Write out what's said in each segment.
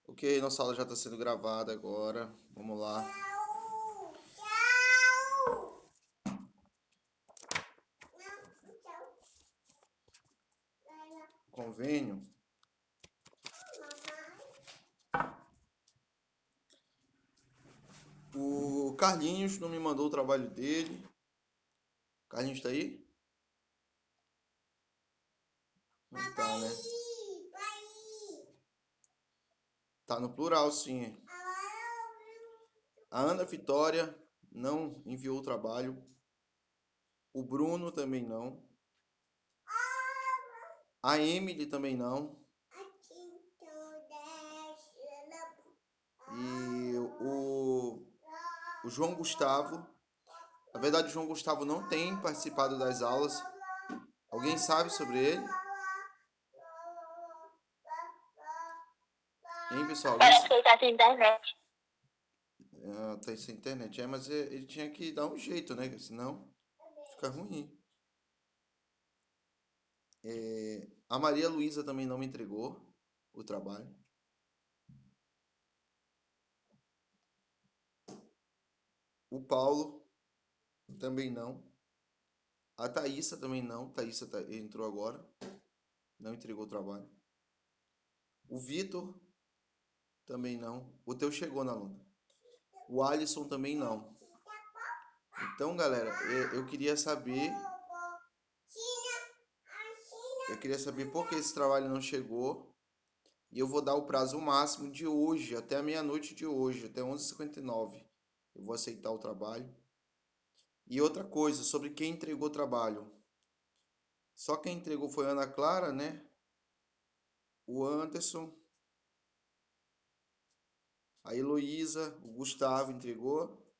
Ok, nossa aula já está sendo gravada agora. Vamos lá. Convênio. O Carlinhos não me mandou o trabalho dele. Carlinhos tá aí? Não tá, né? Tá no plural, sim. A Ana Vitória não enviou o trabalho. O Bruno também não. A Emily também não. E o João Gustavo. Na verdade, o João Gustavo não tem participado das aulas. Alguém sabe sobre ele? Hein, pessoal? Parece que ele tá sem internet. Tá sem internet. Mas ele tinha que dar um jeito, né? Senão fica ruim. A Maria Luísa também não me entregou o trabalho. O Paulo também não. A Thaísa também não. Thaísa entrou agora. Não entregou o trabalho. O Vitor também não. O teu chegou na luna. O Alisson também não. Então, galera, eu queria saber. Eu queria saber por que esse trabalho não chegou. E eu vou dar o prazo máximo de hoje, até a meia-noite de hoje, até 11h59. Eu vou aceitar o trabalho. E outra coisa, sobre quem entregou o trabalho. Só quem entregou foi a Ana Clara, né? O Anderson, a Heloísa, o Gustavo entregou.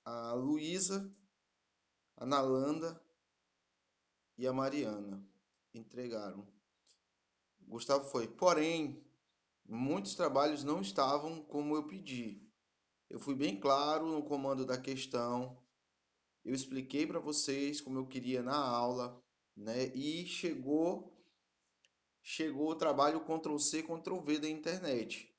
A Luísa, a Nalanda e a Mariana entregaram. O Gustavo foi. Porém, muitos trabalhos não estavam como eu pedi. Eu fui bem claro no comando da questão. Eu expliquei para vocês como eu queria na aula, né? E chegou o trabalho Ctrl+C, Ctrl+V da internet.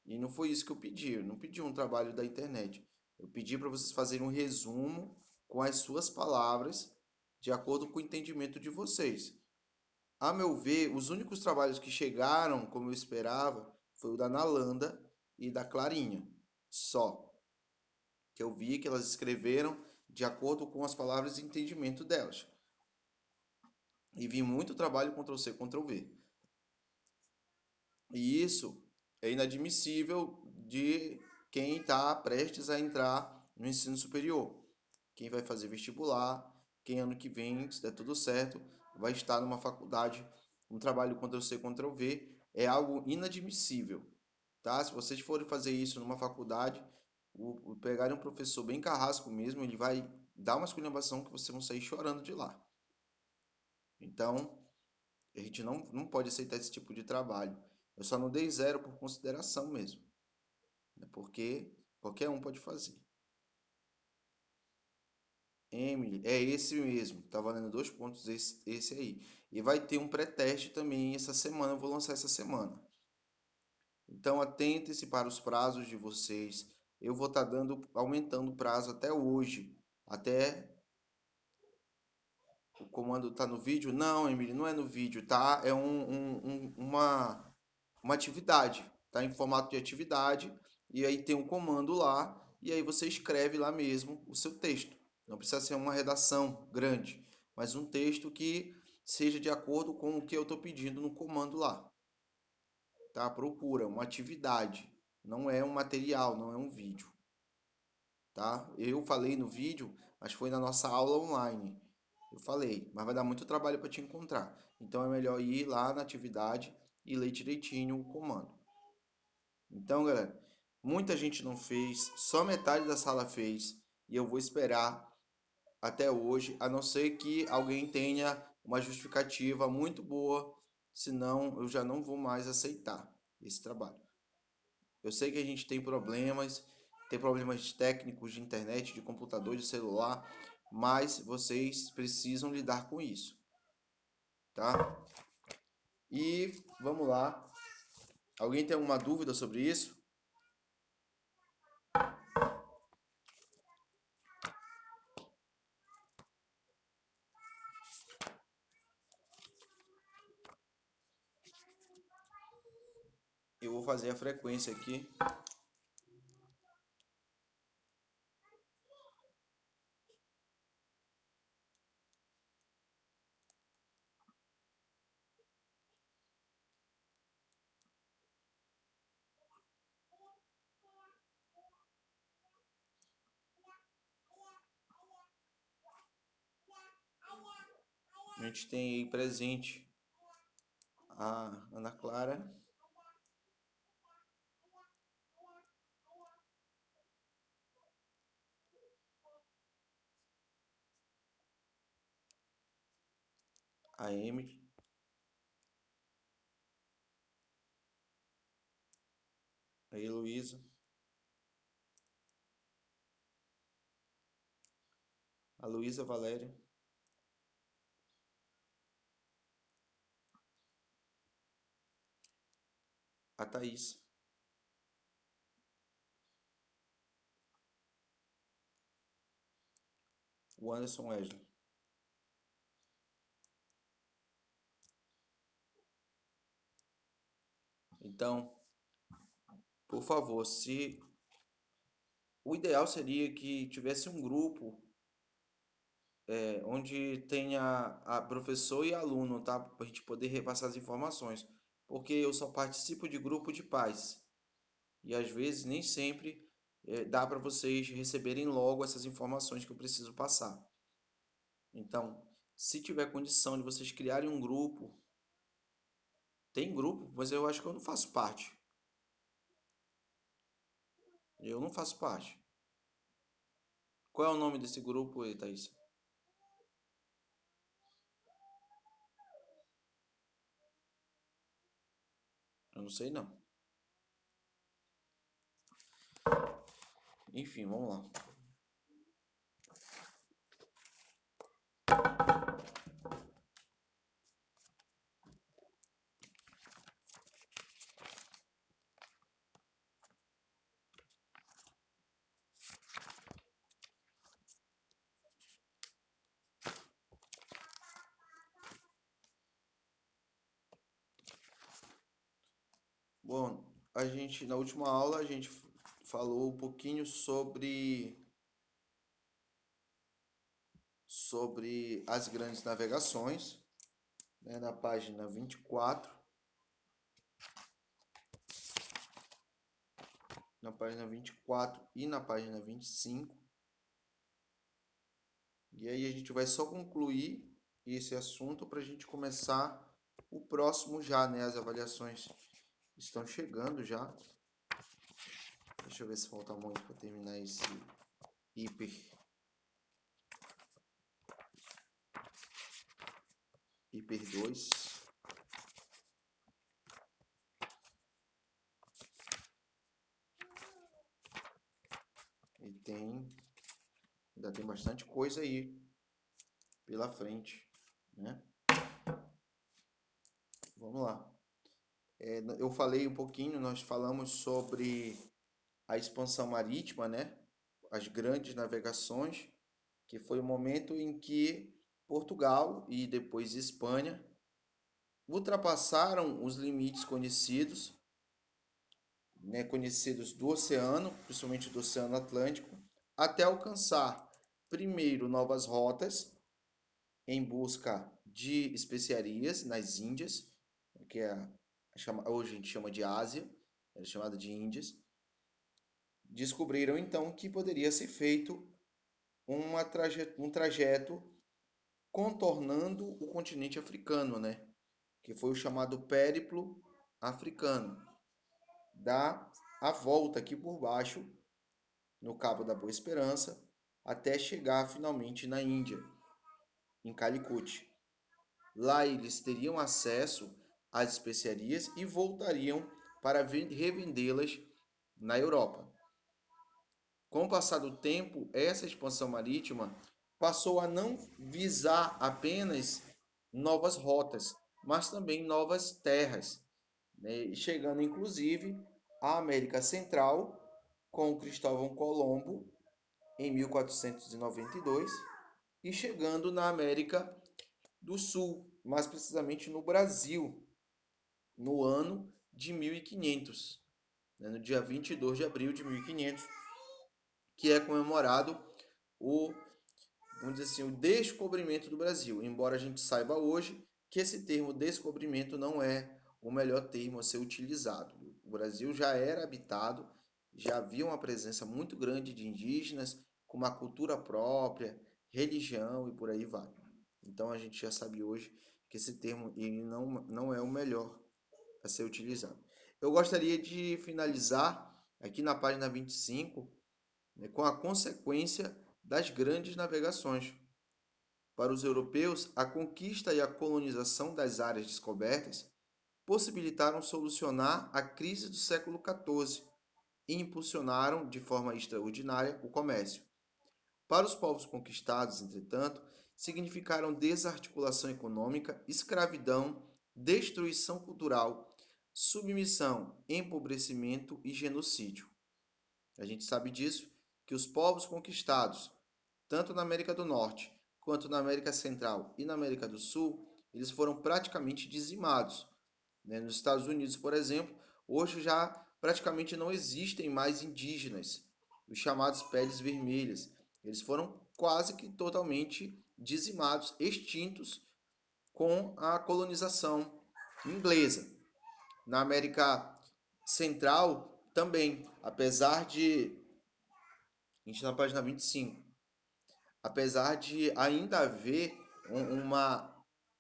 E não foi isso que eu pedi. Eu não pedi um trabalho da internet. Eu pedi para vocês fazerem um resumo com as suas palavras, de acordo com o entendimento de vocês. A meu ver, os únicos trabalhos que chegaram como eu esperava foi o da Nalanda e da Clarinha. Só. Que eu vi que elas escreveram de acordo com as palavras e entendimento delas. E vi muito trabalho Ctrl+C, Ctrl+V. E isso é inadmissível de quem está prestes a entrar no ensino superior. Quem vai fazer vestibular, quem ano que vem, se der tudo certo, vai estar numa faculdade, um trabalho Ctrl+C, Ctrl+V, é algo inadmissível. Tá? Se vocês forem fazer isso numa faculdade, pegarem um professor bem carrasco mesmo, ele vai dar uma esculhambação que vocês vão sair chorando de lá. Então, a gente não pode aceitar esse tipo de trabalho. Eu só não dei zero por consideração mesmo, né? Porque qualquer um pode fazer. Emily, é esse mesmo. Tá valendo 2 pontos esse aí. E vai ter um pré-teste também essa semana. Eu vou lançar essa semana. Então atentem-se para os prazos de vocês. Eu vou estar aumentando o prazo até hoje. Até o comando tá no vídeo? Não, Emily, não é no vídeo, tá? É uma atividade, tá? Em formato de atividade. E aí tem um comando lá. E aí você escreve lá mesmo o seu texto. Não precisa ser uma redação grande, mas um texto que seja de acordo com o que eu estou pedindo no comando lá. Tá? Procura uma atividade. Não é um material, não é um vídeo. Tá? Eu falei no vídeo, mas foi na nossa aula online. Eu falei, mas vai dar muito trabalho para te encontrar. Então é melhor ir lá na atividade e ler direitinho o comando. Então, galera, muita gente não fez, só metade da sala fez, e eu vou esperar até hoje, a não ser que alguém tenha uma justificativa muito boa, senão eu já não vou mais aceitar esse trabalho. Eu sei que a gente tem problemas técnicos de internet, de computador, de celular, mas vocês precisam lidar com isso, tá? E vamos lá. Alguém tem alguma dúvida sobre isso? Eu vou fazer a frequência aqui. A gente tem aí presente a Ana Clara, a Emily, a Heloísa, a Luísa Valéria, a Thaís, o Anderson Wesley. Então, por favor, se o ideal seria que tivesse um grupo onde tenha a professor e aluno, tá? Para a gente poder repassar as informações. Porque eu só participo de grupo de pais. E às vezes nem sempre dá para vocês receberem logo essas informações que eu preciso passar. Então, se tiver condição de vocês criarem um grupo, tem grupo, mas eu acho que eu não faço parte. Eu não faço parte. Qual é o nome desse grupo aí, Thaís? Eu não sei não. Enfim, vamos lá. Bom, na última aula a gente falou um pouquinho sobre as grandes navegações, né, na página 24, na página 24 e na página 25. E aí a gente vai só concluir esse assunto para a gente começar o próximo já, né? As avaliações estão chegando já. Deixa eu ver se falta muito para terminar esse hiper. Hiper 2. E ainda tem bastante coisa aí pela frente, né? Vamos lá. Eu falei um pouquinho, nós falamos sobre a expansão marítima, né? As grandes navegações, que foi o momento em que Portugal e depois Espanha ultrapassaram os limites conhecidos, né, conhecidos do oceano, principalmente do Oceano Atlântico, até alcançar primeiro novas rotas em busca de especiarias nas Índias, que hoje a gente chama de Ásia, era chamada de Índias. Descobriram então que poderia ser feito um trajeto contornando o continente africano, né? Que foi o chamado périplo africano. Dá a volta aqui por baixo, no Cabo da Boa Esperança, até chegar finalmente na Índia, em Calicut. Lá eles teriam acesso às especiarias e voltariam para revendê-las na Europa. Com o passar do tempo, essa expansão marítima passou a não visar apenas novas rotas, mas também novas terras. né, e chegando inclusive à América Central com Cristóvão Colombo em 1492 e chegando na América do Sul, mais precisamente no Brasil, no ano de 1500, né, no dia 22 de abril de 1500, que é comemorado o, vamos dizer assim, o descobrimento do Brasil. Embora a gente saiba hoje que esse termo descobrimento não é o melhor termo a ser utilizado. O Brasil já era habitado, já havia uma presença muito grande de indígenas, com uma cultura própria, religião e por aí vai. Então a gente já sabe hoje que esse termo ele não é o melhor a ser utilizado. Eu gostaria de finalizar aqui na página 25, né, com a consequência das grandes navegações. Para os europeus, a conquista e a colonização das áreas descobertas possibilitaram solucionar a crise do século XIV e impulsionaram de forma extraordinária o comércio. Para os povos conquistados, entretanto, significaram desarticulação econômica, escravidão, destruição cultural, submissão, empobrecimento e genocídio. A gente sabe disso, que os povos conquistados, tanto na América do Norte, quanto na América Central e na América do Sul, eles foram praticamente dizimados, né? Nos Estados Unidos, por exemplo, hoje já praticamente não existem mais indígenas, os chamados peles vermelhas. Eles foram quase que totalmente dizimados, extintos com a colonização inglesa. Na América Central também, apesar de. A gente está na página 25. Apesar de ainda haver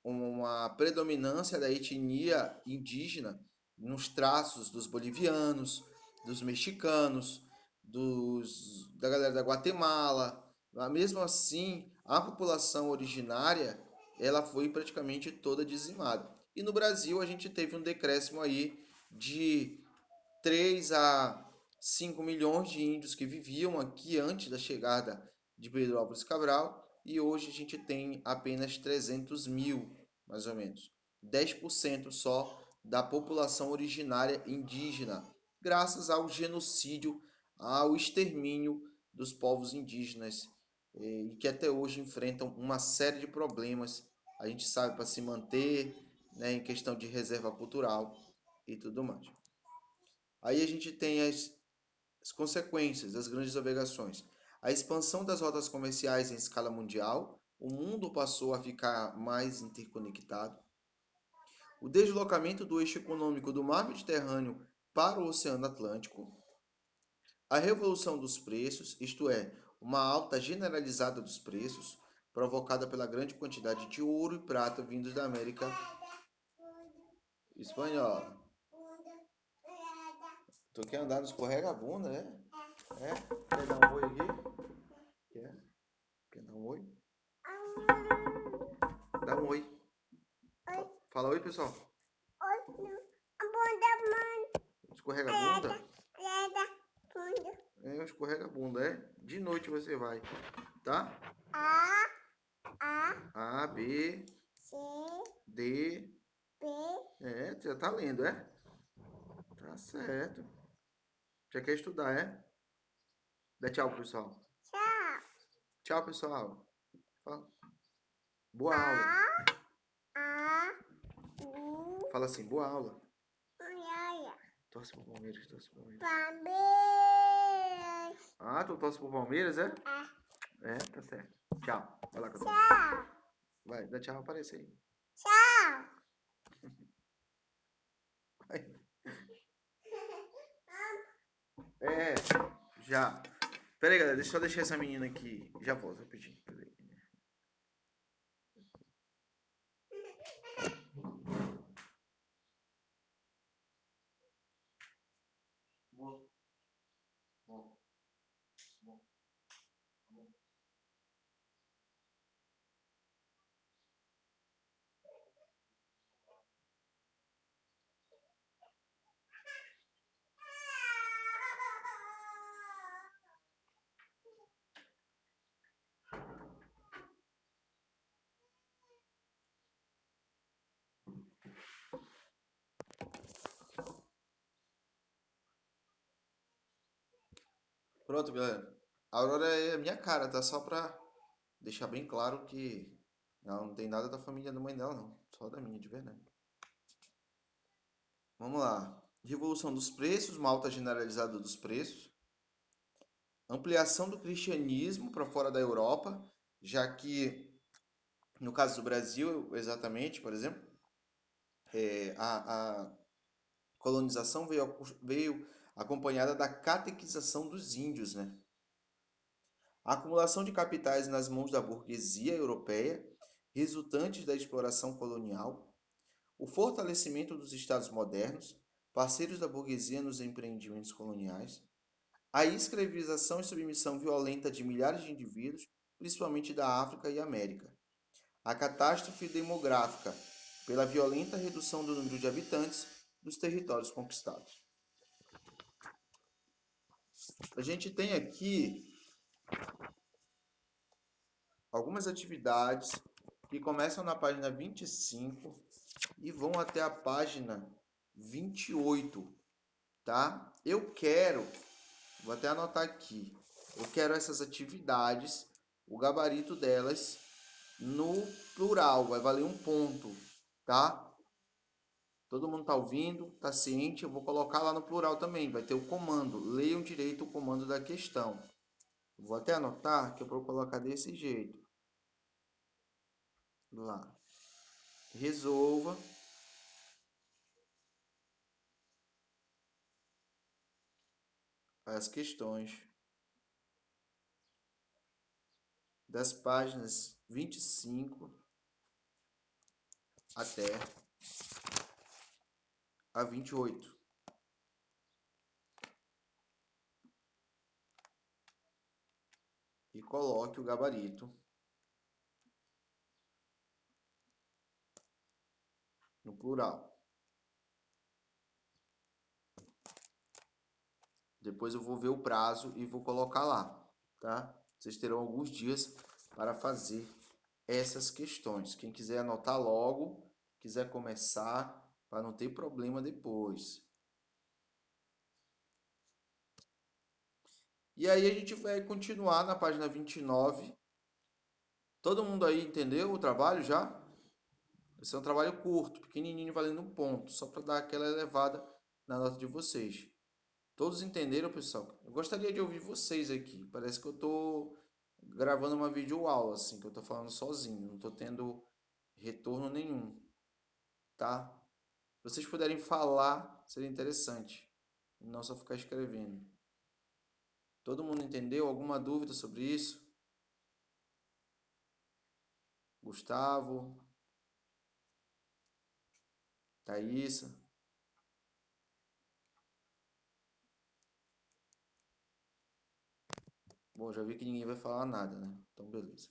uma predominância da etnia indígena nos traços dos bolivianos, dos mexicanos, da galera da Guatemala. Mesmo assim, a população originária ela foi praticamente toda dizimada. E no Brasil a gente teve um decréscimo aí de 3 a 5 milhões de índios que viviam aqui antes da chegada de Pedro Álvares Cabral, e hoje a gente tem apenas 300 mil, mais ou menos. 10% só da população originária indígena, graças ao genocídio, ao extermínio dos povos indígenas, e que até hoje enfrentam uma série de problemas, a gente sabe, para se manter, né, em questão de reserva cultural e tudo mais. Aí a gente tem as consequências das grandes navegações. A expansão das rotas comerciais em escala mundial, o mundo passou a ficar mais interconectado. O deslocamento do eixo econômico do mar Mediterrâneo para o Oceano Atlântico. A revolução dos preços, isto é, uma alta generalizada dos preços, provocada pela grande quantidade de ouro e prata vindos da América Espanhola. Tu quer andar no escorrega-bunda, né? É? Quer dar um oi aqui? Quer? Quer dar um oi? Dá um oi. Fala oi, pessoal. Escorrega a bunda? É, escorrega a bunda, é? De noite você vai, tá? A, B, D. É, você já tá lendo, é? Tá certo. Já quer estudar, é? Dá tchau, pessoal. Tchau, pessoal. Fala. Boa aula. Fala assim, boa aula. Torce pro Palmeiras, torce pro Palmeiras. Ah, tu torce pro Palmeiras, é? É, tá certo. Tchau. Vai lá, Cadu. Vai, dá tchau, aparece aí. Vai. É, já. Pera aí, galera, deixa eu só deixar essa menina aqui. Já volto, rapidinho. Pera aí. Vou. Vou. Vou. Vou. Pronto, galera. A Aurora é a minha cara, tá? Só pra deixar bem claro que não tem nada da família da mãe dela, não. Só da minha, de verdade. Vamos lá. Revolução dos preços, uma alta generalizada dos preços. Ampliação do cristianismo para fora da Europa, já que, no caso do Brasil, exatamente, por exemplo, a colonização veio acompanhada da catequização dos índios, né? A acumulação de capitais nas mãos da burguesia europeia, resultantes da exploração colonial, o fortalecimento dos estados modernos, parceiros da burguesia nos empreendimentos coloniais, a escravização e submissão violenta de milhares de indivíduos, principalmente da África e América, a catástrofe demográfica, pela violenta redução do número de habitantes dos territórios conquistados. A gente tem aqui algumas atividades que começam na página 25 e vão até a página 28, tá? Vou até anotar aqui, eu quero essas atividades, o gabarito delas no plural, vai valer 1 ponto, tá? Todo mundo tá ouvindo, tá ciente? Eu vou colocar lá no plural também, vai ter o comando, leiam direito o comando da questão. Vou até anotar que eu vou colocar desse jeito. Lá. Resolva as questões das páginas 25 até a 28. E coloque o gabarito no plural. Depois eu vou ver o prazo e vou colocar lá, tá? Vocês terão alguns dias para fazer essas questões. Quem quiser anotar logo, quiser começar, para não ter problema depois. E aí a gente vai continuar na página 29. Todo mundo aí entendeu o trabalho já? Esse é um trabalho curto, pequenininho, valendo 1 ponto, só para dar aquela elevada na nota de vocês. Todos entenderam, pessoal? Eu gostaria de ouvir vocês aqui. Parece que eu tô gravando uma videoaula, assim, que eu tô falando sozinho, não tô tendo retorno nenhum, tá? Se vocês puderem falar, seria interessante. Não só ficar escrevendo. Todo mundo entendeu? Alguma dúvida sobre isso? Gustavo? Thaísa? Bom, já vi que ninguém vai falar nada, né? Então, beleza.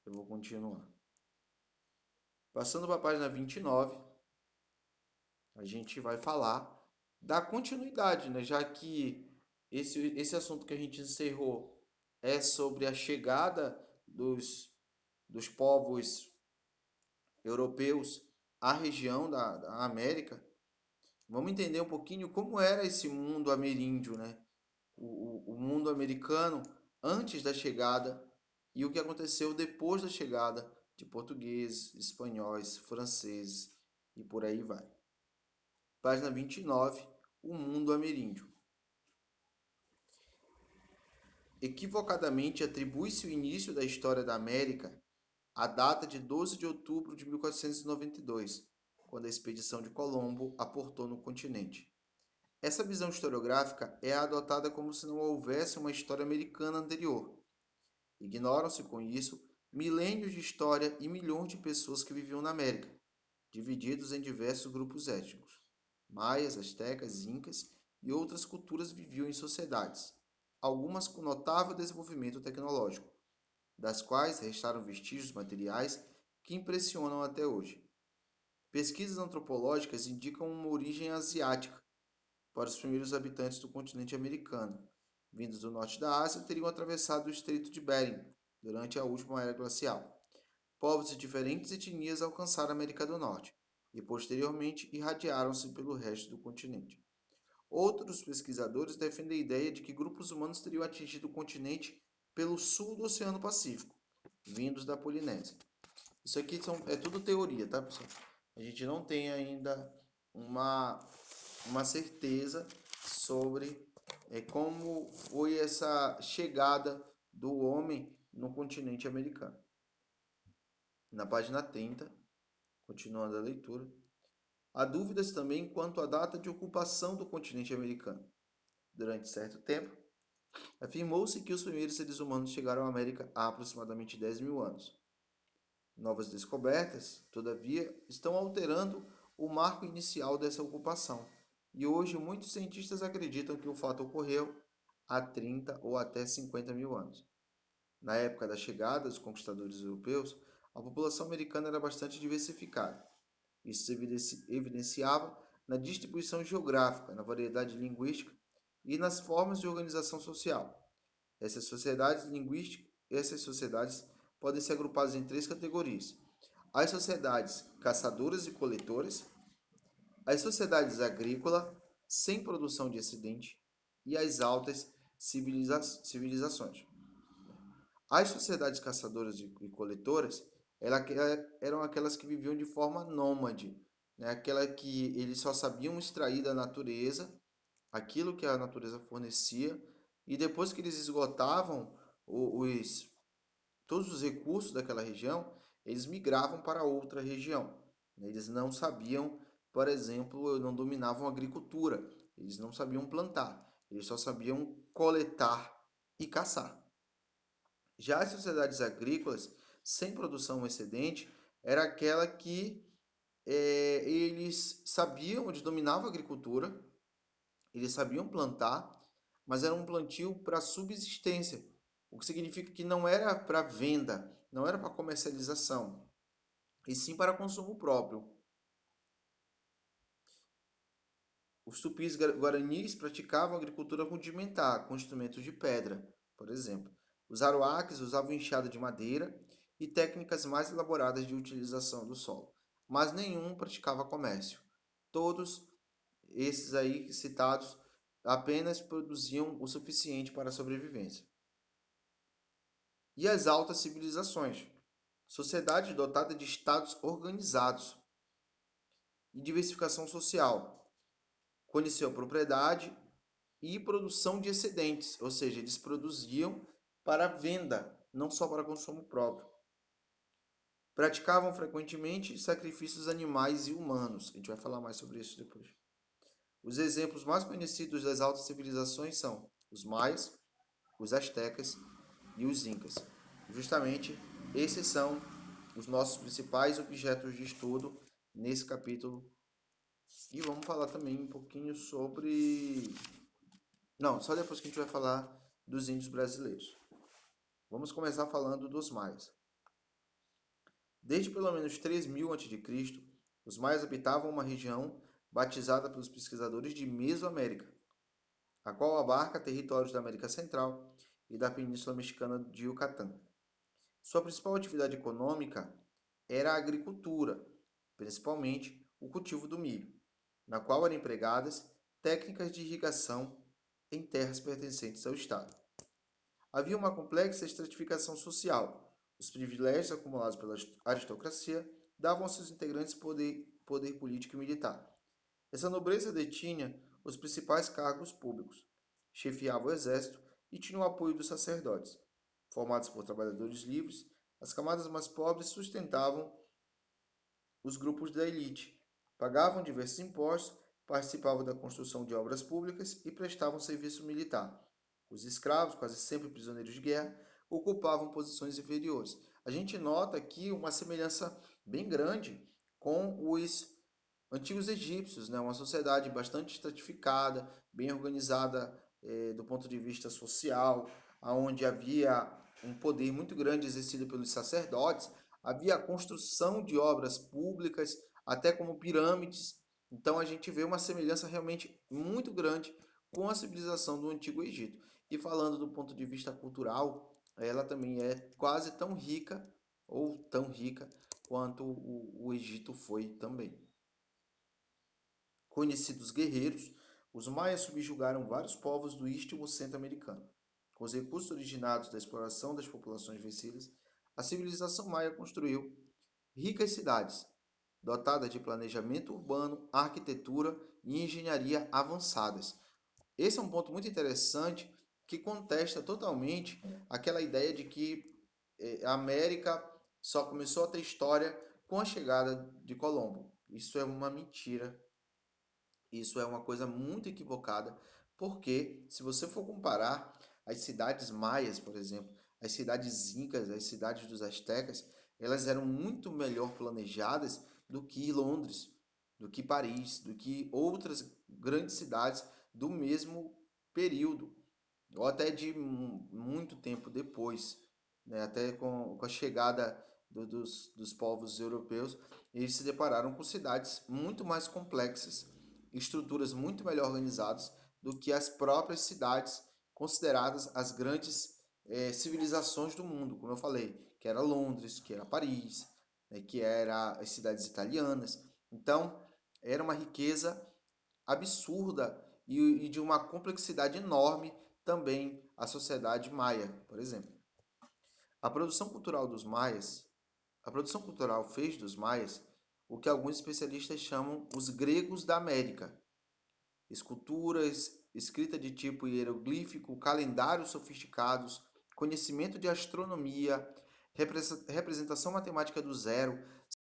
Eu vou continuar. Passando para a página 29, a gente vai falar da continuidade, né? Já que esse assunto que a gente encerrou é sobre a chegada dos povos europeus à região da América, vamos entender um pouquinho como era esse mundo ameríndio, né? O mundo americano antes da chegada e o que aconteceu depois da chegada de portugueses, espanhóis, franceses e por aí vai. Página 29, o mundo ameríndio. Equivocadamente atribui-se o início da história da América à data de 12 de outubro de 1492, quando a expedição de Colombo aportou no continente. Essa visão historiográfica é adotada como se não houvesse uma história americana anterior. Ignoram-se com isso milênios de história e milhões de pessoas que viviam na América, divididos em diversos grupos étnicos. Maias, astecas, incas e outras culturas viviam em sociedades, algumas com notável desenvolvimento tecnológico, das quais restaram vestígios materiais que impressionam até hoje. Pesquisas antropológicas indicam uma origem asiática para os primeiros habitantes do continente americano. Vindos do norte da Ásia, teriam atravessado o Estreito de Bering durante a última era glacial. Povos de diferentes etnias alcançaram a América do Norte e, posteriormente, irradiaram-se pelo resto do continente. Outros pesquisadores defendem a ideia de que grupos humanos teriam atingido o continente pelo sul do Oceano Pacífico, vindos da Polinésia. Isso aqui é tudo teoria, tá, pessoal? A gente não tem ainda uma, uma certeza sobre como foi essa chegada do homem no continente americano. Na página 30, continuando a leitura, há dúvidas também quanto à data de ocupação do continente americano. Durante certo tempo, afirmou-se que os primeiros seres humanos chegaram à América há aproximadamente 10 mil anos. Novas descobertas, todavia, estão alterando o marco inicial dessa ocupação, e hoje muitos cientistas acreditam que o fato ocorreu há 30 ou até 50 mil anos. Na época da chegada dos conquistadores europeus, a população americana era bastante diversificada. Isso se evidenciava na distribuição geográfica, na variedade linguística e nas formas de organização social. Essas sociedades podem ser agrupadas em três categorias: as sociedades caçadoras e coletoras, as sociedades agrícolas sem produção de excedente e as altas civilizações. As sociedades caçadoras e coletoras eram aquelas que viviam de forma nômade, né? Aquela que eles só sabiam extrair da natureza aquilo que a natureza fornecia, e depois que eles esgotavam os, todos os recursos daquela região, eles migravam para outra região. Eles não sabiam, por exemplo, não dominavam a agricultura, eles não sabiam plantar, eles só sabiam coletar e caçar. Já as sociedades agrícolas, sem produção excedente, era aquela que eles sabiam, eles dominavam a agricultura, eles sabiam plantar, mas era um plantio para subsistência, o que significa que não era para venda, não era para comercialização, e sim para consumo próprio. Os tupis guaranis praticavam agricultura rudimentar, com instrumentos de pedra, por exemplo. Os aruaques usavam enxada de madeira e técnicas mais elaboradas de utilização do solo, mas nenhum praticava comércio. Todos esses aí citados apenas produziam o suficiente para a sobrevivência. E as altas civilizações, sociedade dotada de estados organizados e diversificação social, conheceu a propriedade e produção de excedentes, ou seja, eles produziam para venda, não só para consumo próprio. Praticavam frequentemente sacrifícios animais e humanos. A gente vai falar mais sobre isso depois. Os exemplos mais conhecidos das altas civilizações são os maias, os astecas e os incas. Justamente esses são os nossos principais objetos de estudo nesse capítulo. E vamos falar também um pouquinho sobre... Não, só depois que a gente vai falar dos índios brasileiros. Vamos começar falando dos maias. Desde pelo menos 3000 a.C., os maias habitavam uma região batizada pelos pesquisadores de Mesoamérica, a qual abarca territórios da América Central e da Península Mexicana de Yucatán. Sua principal atividade econômica era a agricultura, principalmente o cultivo do milho, na qual eram empregadas técnicas de irrigação em terras pertencentes ao Estado. Havia uma complexa estratificação social. Os privilégios acumulados pela aristocracia davam aos seus integrantes poder político e militar. Essa nobreza detinha os principais cargos públicos, chefiava o exército e tinha o apoio dos sacerdotes. Formados por trabalhadores livres, as camadas mais pobres sustentavam os grupos da elite, pagavam diversos impostos, participavam da construção de obras públicas e prestavam serviço militar. Os escravos, quase sempre prisioneiros de guerra, ocupavam posições inferiores. A gente nota aqui uma semelhança bem grande com os antigos egípcios, né? Uma sociedade bastante estratificada, bem organizada do ponto de vista social, onde havia um poder muito grande exercido pelos sacerdotes, havia a construção de obras públicas, até como pirâmides. Então a gente vê uma semelhança realmente muito grande com a civilização do Antigo Egito. E falando do ponto de vista cultural, ela também é quase tão rica ou tão rica quanto o Egito foi também. Conhecidos guerreiros, Os maias subjugaram vários povos do istmo centro-americano. Com os recursos originados da exploração das populações vencidas, a civilização maia construiu ricas cidades, dotadas de planejamento urbano, arquitetura e engenharia avançadas. Esse é um ponto muito interessante que contesta totalmente aquela ideia de que a América só começou a ter história com a chegada de Colombo. Isso é uma mentira. Isso é uma coisa muito equivocada, porque se você for comparar as cidades maias, por exemplo, as cidades incas, as cidades dos astecas, elas eram muito melhor planejadas do que Londres, do que Paris, do que outras grandes cidades do mesmo período, ou até de muito tempo depois, né? Até com a chegada dos povos europeus, eles se depararam com cidades muito mais complexas, estruturas muito melhor organizadas do que as próprias cidades consideradas as grandes civilizações do mundo, como eu falei, que era Londres, que era Paris, né, que era as cidades italianas. Então, era uma riqueza absurda e de uma complexidade enorme também a sociedade maia, por exemplo. A produção cultural dos maias, a produção cultural fez dos maias o que alguns especialistas chamam os gregos da América. Esculturas, escrita de tipo hieroglífico, calendários sofisticados, conhecimento de astronomia, representação matemática do zero,